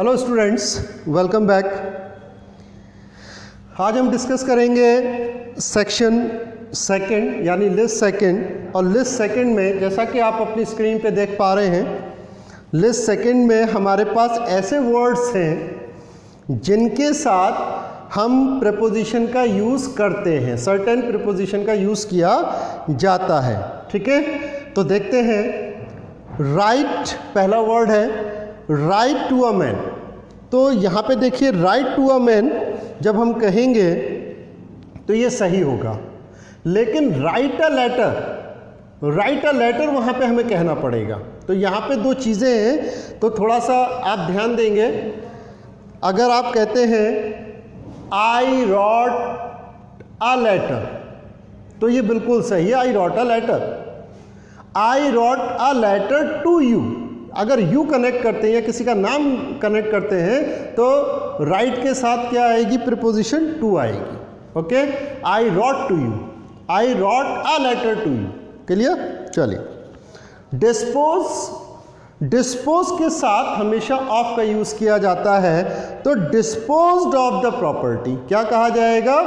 Hello students, welcome back. आज हम discuss करेंगे सेक्शन सेकंड यानी लिस्ट सेकंड। और लिस्ट सेकंड में जैसा कि आप अपनी स्क्रीन पे देख पा रहे हैं, लिस्ट सेकंड में हमारे पास ऐसे वर्ड्स हैं जिनके साथ हम प्रीपोजिशन का यूज़ करते हैं, सर्टेन प्रीपोजिशन का यूज़ किया जाता है। ठीक है, तो देखते हैं। राइट पहला वर्ड है, राइट टू अ मैन। तो यहाँ पे देखिए, राइट टू अ मैन जब हम कहेंगे तो ये सही होगा, लेकिन राइट अ लेटर वहाँ पे हमें कहना पड़ेगा। तो यहाँ पे दो चीज़ें हैं, तो थोड़ा सा आप ध्यान देंगे। अगर आप कहते हैं आई रॉट अ लेटर, तो ये बिल्कुल सही है, I wrote a letter. I wrote a letter to you, अगर यू कनेक्ट करते हैं या किसी का नाम कनेक्ट करते हैं तो राइट के साथ क्या आएगी? प्रीपोजिशन टू आएगी। Okay, I wrote to you, I wrote a letter to you. Clear? चलिए, डिस्पोज के साथ हमेशा ऑफ का यूज किया जाता है, तो डिस्पोज्ड ऑफ द प्रॉपर्टी क्या कहा जाएगा?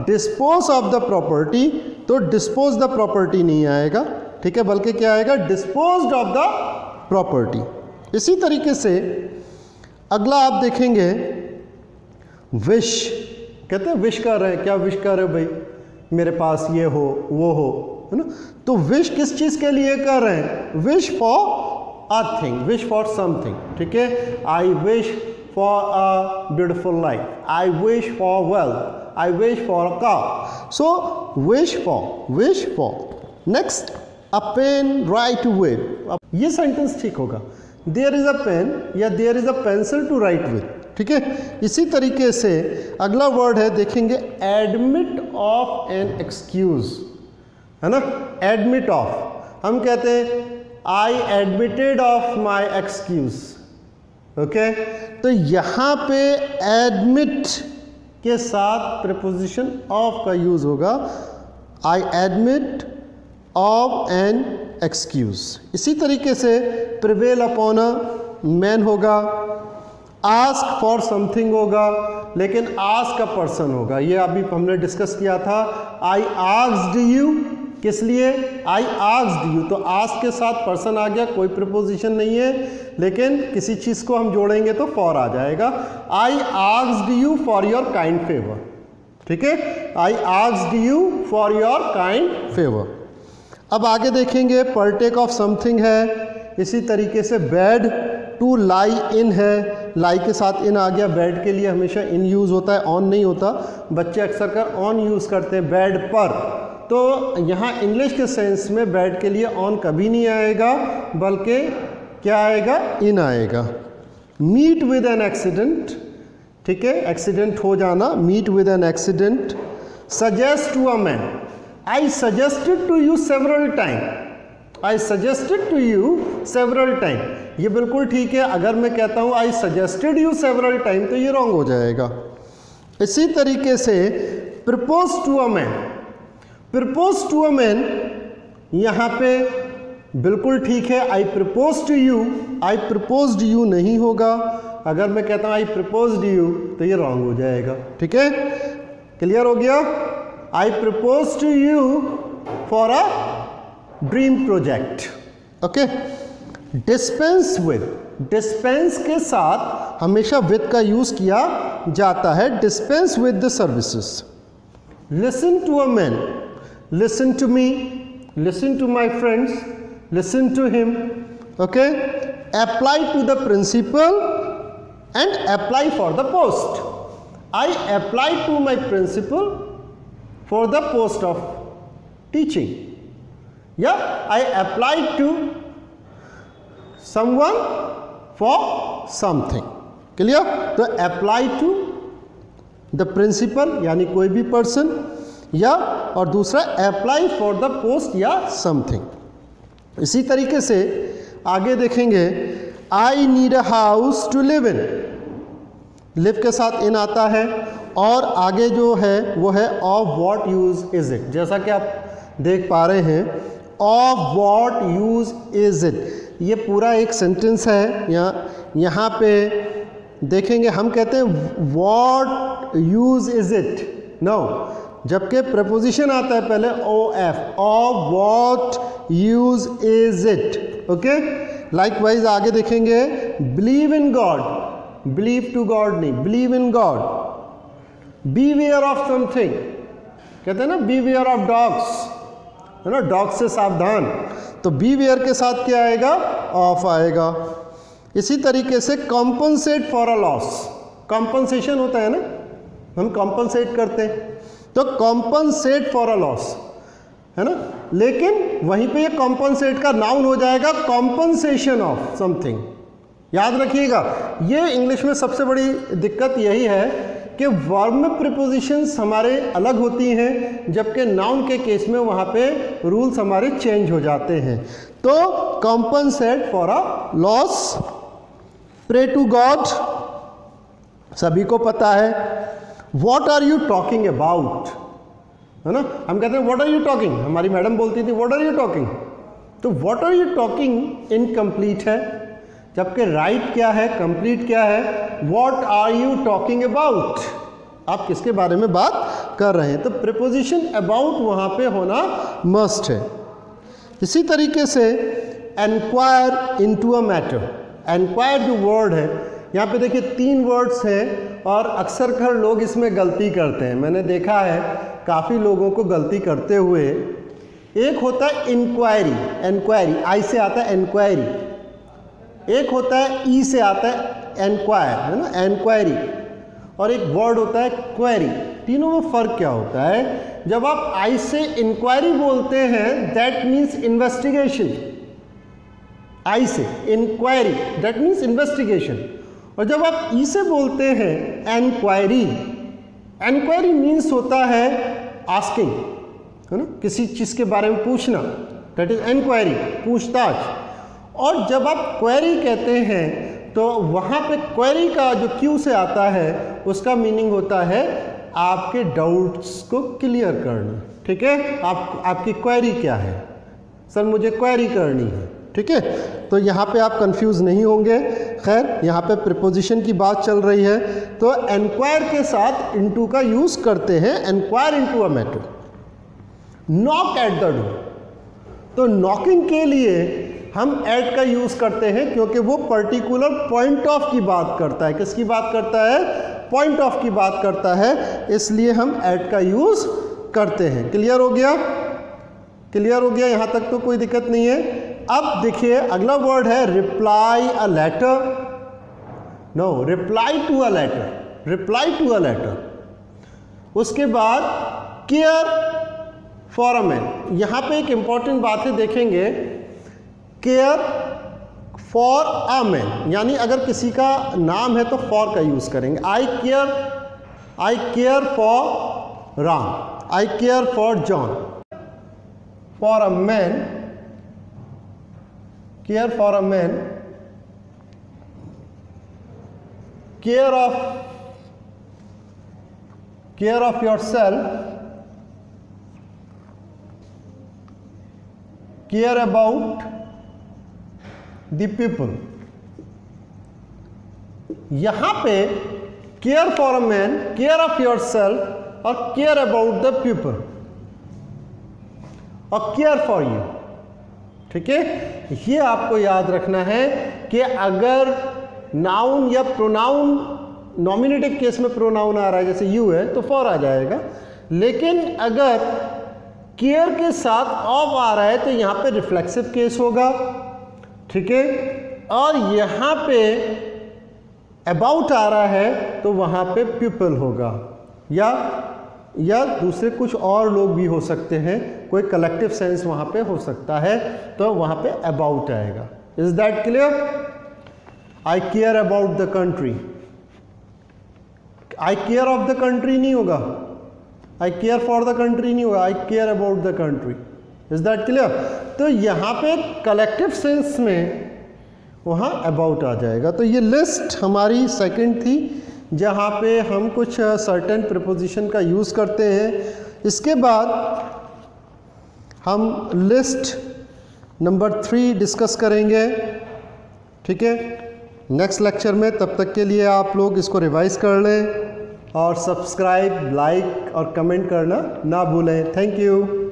Dispose of the property. तो डिस्पोज द प्रॉपर्टी नहीं आएगा, ठीक है, बल्कि क्या आएगा? Disposed of the property. इसी तरीके से अगला आप देखेंगे, विश। कहते हैं विश कर रहे हैं, क्या विश कर रहे हो भाई? मेरे पास ये हो, वो हो, है ना? तो विश किस चीज़ के लिए कर रहे हैं? Wish for a thing, wish for something. ठीक है, I wish for a beautiful life, I wish for wealth, I wish for a car. So wish for. Next, a pen write with. ये sentence ठीक होगा, there is a pen या there is a pencil to write with. ठीक है, इसी तरीके से अगला वर्ड है, देखेंगे, एडमिट ऑफ एन एक्सक्यूज, है ना? एडमिट ऑफ, हम कहते हैं I admitted of my excuse. Okay, तो यहाँ पे एडमिट के साथ प्रीपोजिशन ऑफ का यूज होगा, I admit of an excuse. इसी तरीके से प्रिवेल अपॉन अ मैन होगा, आस्क फॉर समथिंग होगा, लेकिन आस्क अ पर्सन होगा। ये अभी हमने डिस्कस किया था। आई आस्क्ड यू, किस लिए? आई आस्क्ड यू, तो आस्क के साथ पर्सन आ गया, कोई प्रीपोजिशन नहीं है, लेकिन किसी चीज़ को हम जोड़ेंगे तो फॉर आ जाएगा। I asked you for your kind favour. ठीक है, I asked you for your kind favour. अब आगे देखेंगे, पार्टेक ऑफ समथिंग है। इसी तरीके से बेड टू लाई इन है, लाई के साथ इन आ गया। बेड के लिए हमेशा इन यूज़ होता है, ऑन नहीं होता। बच्चे अक्सर कर ऑन यूज़ करते हैं बेड पर, तो यहाँ इंग्लिश के सेंस में बेड के लिए ऑन कभी नहीं आएगा, बल्कि क्या आएगा? इन आएगा। मीट विद एन एक्सीडेंट, ठीक है, एक्सीडेंट हो जाना, meet with an accident. Suggest to a man, I suggested to you several time, I suggested to you several time। ये बिल्कुल ठीक है। अगर मैं कहता हूँ I suggested you several time, तो ये रॉन्ग हो जाएगा। इसी तरीके से propose to a man, propose to a man यहाँ पे बिल्कुल ठीक है। I propose to you, I proposed you नहीं होगा। अगर मैं कहता हूँ I proposed you, तो ये रॉन्ग हो जाएगा। ठीक है, क्लियर हो गया? I propose to you for a dream project। Okay, dispense with, dispense के साथ हमेशा with का यूज किया जाता है। dispense with the services। listen to a man, listen to me, listen to my friends, listen to him। Okay, apply to the principal and apply for the post। I apply to my principal for the post of teaching, yeah, I applied to someone for something। clear? तो apply to the principal यानी कोई भी person, या और दूसरा apply for the post या something। इसी तरीके से आगे देखेंगे, I need a house to live in, live के साथ इन आता है। और आगे जो है वो है of what use is it. जैसा कि आप देख पा रहे हैं, of what use is it, ये पूरा एक सेंटेंस है। यहाँ पे देखेंगे, हम कहते हैं what use is it, no, जबकि प्रपोजिशन आता है पहले O F, of what use is it, okay. Likewise आगे देखेंगे, believe in God, believe to God नहीं, believe in God, beware of something, कहते हैं ना बीवेयर ऑफ डॉग्स, है ना, डॉग्स से सावधान, तो बीवेयर के साथ क्या आएगा, ऑफ आएगा। इसी तरीके से compensate for a loss, compensation होता है ना, हम कॉम्पनसेट करते हैं, तो कॉम्पनसेट फॉर अ लॉस, है ना, लेकिन वहीं पे ये कॉम्पनसेट का नाउन हो जाएगा कॉम्पनसेशन ऑफ समथिंग। याद रखिएगा, ये इंग्लिश में सबसे बड़ी दिक्कत यही है कि वर्ब में प्रीपोजिशंस हमारे अलग होती हैं, जबकि नाउन के केस में वहाँ पे रूल्स हमारे चेंज हो जाते हैं। तो compensate for a loss, pray to God, सभी को पता है। What are you talking about, है ना, हम कहते हैं व्हाट आर यू टॉकिंग, हमारी मैडम बोलती थी व्हाट आर यू टॉकिंग, तो what are you talking incomplete है, जबकि राइट क्या है, कंप्लीट क्या है, what are you talking about, आप किसके बारे में बात कर रहे हैं, तो प्रीपोजिशन अबाउट वहाँ पे होना मस्ट है। इसी तरीके से enquire into a matter, enquire जो वर्ड है, यहाँ पे देखिए 3 वर्ड्स हैं और अक्सर कर लोग इसमें गलती करते हैं, मैंने देखा है काफ़ी लोगों को गलती करते हुए। एक होता है इंक्वायरी, एनक्वायरी, आई से आता है एनक्वायरी, एक होता है ई से आता है एनक्वायर, है ना, एनक्वायरी, और एक वर्ड होता है क्वेरी। तीनों में फ़र्क क्या होता है, जब आप आई से इंक्वायरी बोलते हैं दैट मीन्स इन्वेस्टिगेशन, आई से इंक्वायरी दैट मीन्स इन्वेस्टिगेशन, और जब आप ई से बोलते हैं एनक्वायरी, एनक्वायरी मीन्स होता है आस्किंग, है ना, किसी चीज़ के बारे में पूछना, दैट इज एनक्वायरी, पूछताछ। और जब आप क्वेरी कहते हैं तो वहाँ पे क्वेरी का जो क्यू से आता है उसका मीनिंग होता है आपके डाउट्स को क्लियर करना, ठीक है, आपकी क्वेरी क्या है, सर मुझे क्वेरी करनी है, ठीक है, तो यहाँ पे आप कंफ्यूज नहीं होंगे। खैर यहाँ पे प्रीपोजिशन की बात चल रही है, तो एनक्वायर के साथ इनटू का यूज़ करते हैं, enquire into a matter. Knock at the door, तो नॉकिंग के लिए हम एट का यूज़ करते हैं क्योंकि वो पर्टिकुलर पॉइंट ऑफ की बात करता है, किसकी बात करता है, पॉइंट ऑफ की बात करता है, इसलिए हम एट का यूज़ करते हैं। क्लियर हो गया, क्लियर हो गया, यहाँ तक तो कोई दिक्कत नहीं है। अब देखिए अगला वर्ड है reply a letter, no, reply to a letter, reply to a letter. उसके बाद केयर फॉर अ मैन, यहाँ पे एक इंपॉर्टेंट बात है, देखेंगे केयर फॉर अ मैन, यानी अगर किसी का नाम है तो फॉर का यूज़ करेंगे। I care for Ram, I care for John, for a man, care for a man, care of yourself, care about the people. यहां पे care for a man, care of yourself और केयर अबाउट द पीपल और care for you, ठीक है, ये आपको याद रखना है कि अगर नाउन या प्रोनाउन, नॉमिनेटिव केस में प्रोनाउन आ रहा है जैसे यू है तो फॉर आ जाएगा, लेकिन अगर केयर के साथ ऑफ आ रहा है तो यहाँ पे रिफ्लेक्सिव केस होगा, ठीक है, और यहाँ पे अबाउट आ रहा है तो वहाँ पे पीपल होगा, या दूसरे कुछ और लोग भी हो सकते हैं, कोई कलेक्टिव सेंस वहाँ पे हो सकता है, तो वहाँ पे अबाउट आएगा। Is that clear? I care about the country, I care of the country नहीं होगा, I care for the country नहीं होगा, I care about the country. Is that clear? तो यहाँ पे कलेक्टिव सेंस में वहाँ अबाउट आ जाएगा। तो ये लिस्ट हमारी सेकंड थी जहाँ पे हम कुछ सर्टेन प्रीपोजिशन का यूज़ करते हैं। इसके बाद हम लिस्ट नंबर 3 डिस्कस करेंगे, ठीक है। नेक्स्ट लेक्चर में। तब तक के लिए आप लोग इसको रिवाइज कर लें और सब्सक्राइब, लाइक और कमेंट करना ना भूलें। Thank you.